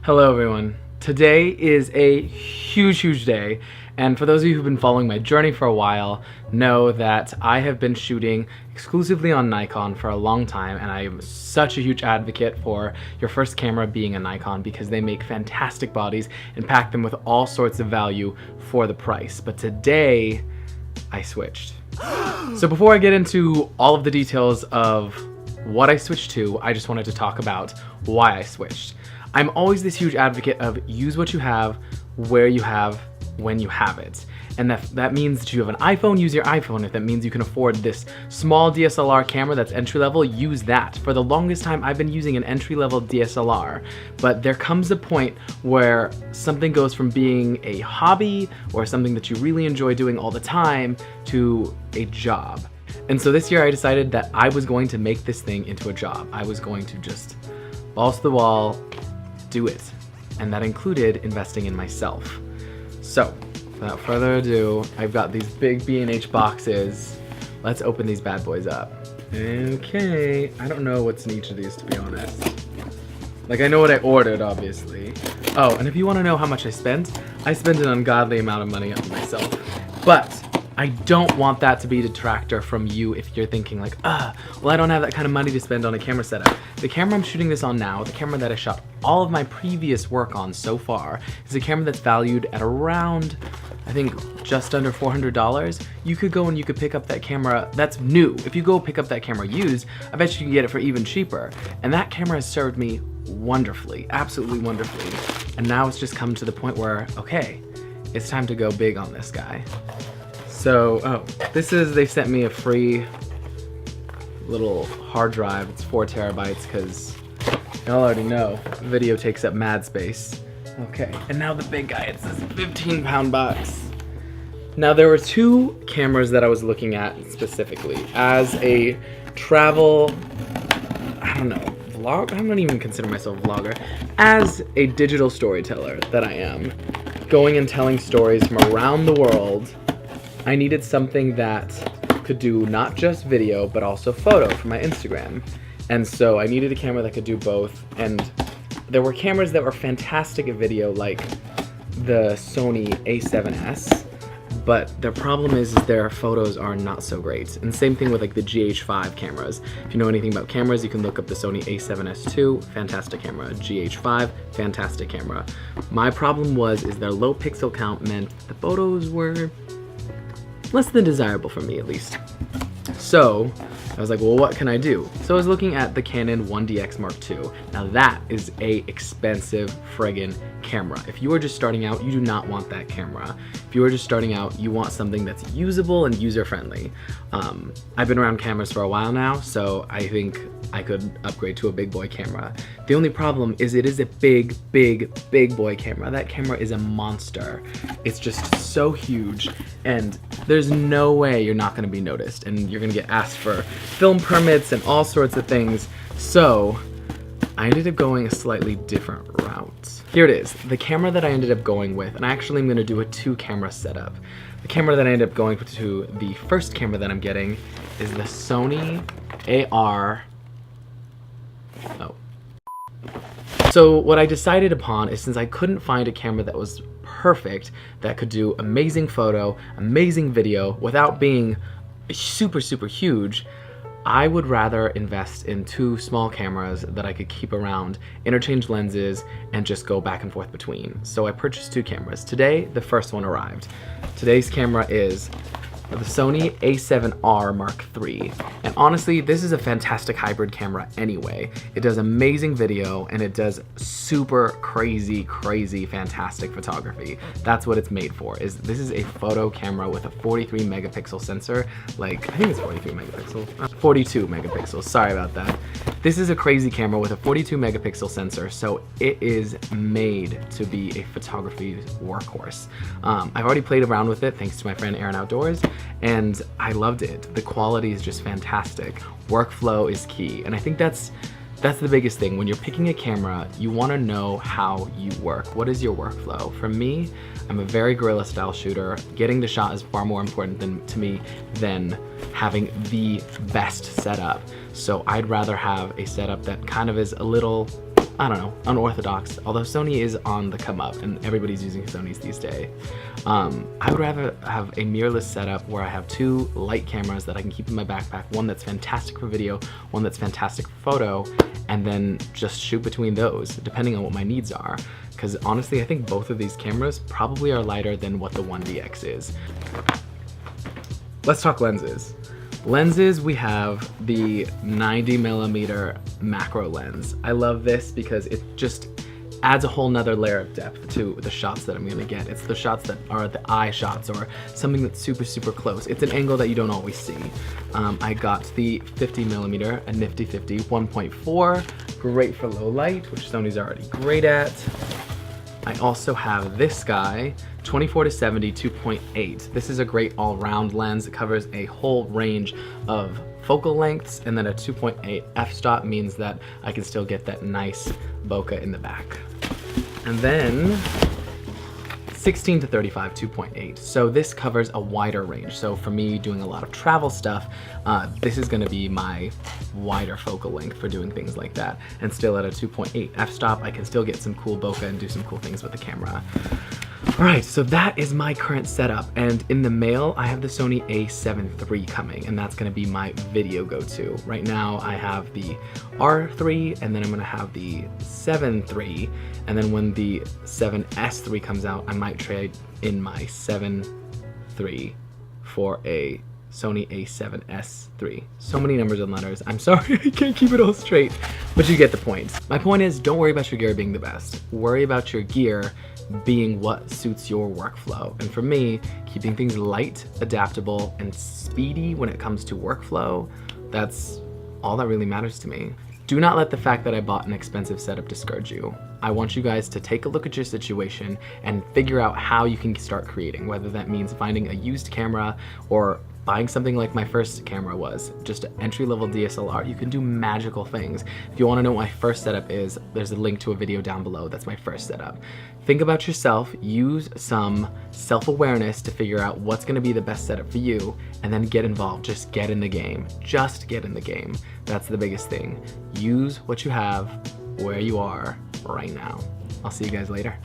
Hello everyone. Today is a huge day, and for those of you who've been following my journey for a while know that I have been shooting exclusively on Nikon for a long time, and I am such a huge advocate for your first camera being a Nikon because they make fantastic bodies and pack them with all sorts of value for the price. But today I switched. So before I get into all of the details of what I switched to, I just wanted to talk about why I switched. I'm always this huge advocate of use what you have, where you have, when you have it. And that means that you have an iPhone, use your iPhone. If that means you can afford this small DSLR camera that's entry level, use that. For the longest time, I've been using an entry level DSLR, but there comes a point where something goes from being a hobby or something that you really enjoy doing all the time to a job. And so this year I decided that I was going to make this thing into a job. I was going to just balls to the wall, do it. And that included investing in myself. So, without further ado, I've got these big B&H boxes. Let's open these bad boys up. Okay, I don't know what's in each of these, to be honest. Like, I know what I ordered, obviously. Oh, and if you want to know how much I spent an ungodly amount of money on myself. But I don't want that to be a detractor from you if you're thinking like, well, I don't have that kind of money to spend on a camera setup. The camera I'm shooting this on now, the camera that I shot all of my previous work on so far, is a camera that's valued at around, I think, just under $400. You could go and you could pick up that camera that's new. If you go pick up that camera used, I bet you can get it for even cheaper. And that camera has served me wonderfully, absolutely wonderfully. And now it's just come to the point where, okay, it's time to go big on this guy. So, they sent me a free little hard drive. It's 4 terabytes because y'all already know video takes up mad space. Okay, and now the big guy. It's this 15-pound box. Now there were 2 cameras that I was looking at specifically as a travel, I don't know, vlog? I don't even consider myself a vlogger. As a digital storyteller that I am, going and telling stories from around the world, I needed something that could do not just video, but also photo for my Instagram. And so I needed a camera that could do both. And there were cameras that were fantastic at video, like the Sony A7S, but the problem is their photos are not so great. And same thing with like the GH5 cameras. If you know anything about cameras, you can look up the Sony A7S II, fantastic camera. GH5, fantastic camera. My problem is their low pixel count meant the photos were less than desirable for me, at least. So I was like, well, what can I do? So I was looking at the Canon 1DX Mark II. Now that is a expensive friggin' camera. If you are just starting out, you do not want that camera. If you are just starting out, you want something that's usable and user-friendly. I've been around cameras for a while now, so I think I could upgrade to a big boy camera. The only problem is it is a big boy camera. That camera is a monster. It's just so huge, and there's no way you're not gonna be noticed, and you're gonna get asked for film permits and all sorts of things. So I ended up going a slightly different route. Here it is, the camera that I ended up going with, and I actually am gonna do a 2-camera setup. The camera that I ended up going to, the first camera that I'm getting, is the Sony AR. So what I decided upon is, since I couldn't find a camera that was perfect, that could do amazing photo, amazing video, without being super huge, I would rather invest in 2 small cameras that I could keep around, interchange lenses, and just go back and forth between. So I purchased 2 cameras. Today, the first one arrived. Today's camera is the Sony A7R Mark III. And honestly, this is a fantastic hybrid camera anyway. It does amazing video, and it does super crazy fantastic photography. That's what it's made for. This is a photo camera with a 43 megapixel sensor. Like, I think it's 43 megapixels. 42 megapixels, sorry about that. This is a crazy camera with a 42 megapixel sensor, so it is made to be a photography workhorse. I've already played around with it thanks to my friend Aaron Outdoors, and I loved it. The quality is just fantastic. Workflow is key, and I think that's the biggest thing. When you're picking a camera, you want to know how you work. What is your workflow? For me, I'm a very guerrilla style shooter. Getting the shot is far more important to me than having the best setup. So I'd rather have a setup that kind of is a little I don't know, unorthodox, although Sony is on the come up and everybody's using Sonys these days. I would rather have a mirrorless setup where I have 2 light cameras that I can keep in my backpack, one that's fantastic for video, one that's fantastic for photo, and then just shoot between those, depending on what my needs are. Because honestly, I think both of these cameras probably are lighter than what the 1DX is. Let's talk lenses. Lenses, we have the 90mm macro lens. I love this because it just adds a whole nother layer of depth to the shots that I'm gonna get. It's the shots that are the eye shots or something that's super, super close. It's an angle that you don't always see. I got the 50mm, a nifty 50, 1.4, great for low light, which Sony's already great at. I also have this guy, 24-70 2.8. This is a great all-round lens. It covers a whole range of focal lengths, and then a 2.8 f-stop means that I can still get that nice bokeh in the back. And then 16-35 2.8. So this covers a wider range. So for me doing a lot of travel stuff, this is gonna be my wider focal length for doing things like that. And still at a 2.8 f-stop, I can still get some cool bokeh and do some cool things with the camera. All right, so that is my current setup, and in the mail, I have the Sony a7 III coming, and that's gonna be my video go-to. Right now, I have the R3, and then I'm gonna have the 7 III, and then when the 7S III comes out, I might trade in my 7 III for a Sony a7S III. So many numbers and letters. I'm sorry, I can't keep it all straight, but you get the point. My point is, don't worry about your gear being the best. Worry about your gear being what suits your workflow. And for me, keeping things light, adaptable, and speedy when it comes to workflow, that's all that really matters to me. Do not let the fact that I bought an expensive setup discourage you. I want you guys to take a look at your situation and figure out how you can start creating, whether that means finding a used camera or buying something like my first camera was, just an entry-level DSLR. You can do magical things. If you want to know what my first setup is, there's a link to a video down below. That's my first setup. Think about yourself, use some self-awareness to figure out what's going to be the best setup for you, and then get involved. Just get in the game. Just get in the game. That's the biggest thing. Use what you have where you are right now. I'll see you guys later.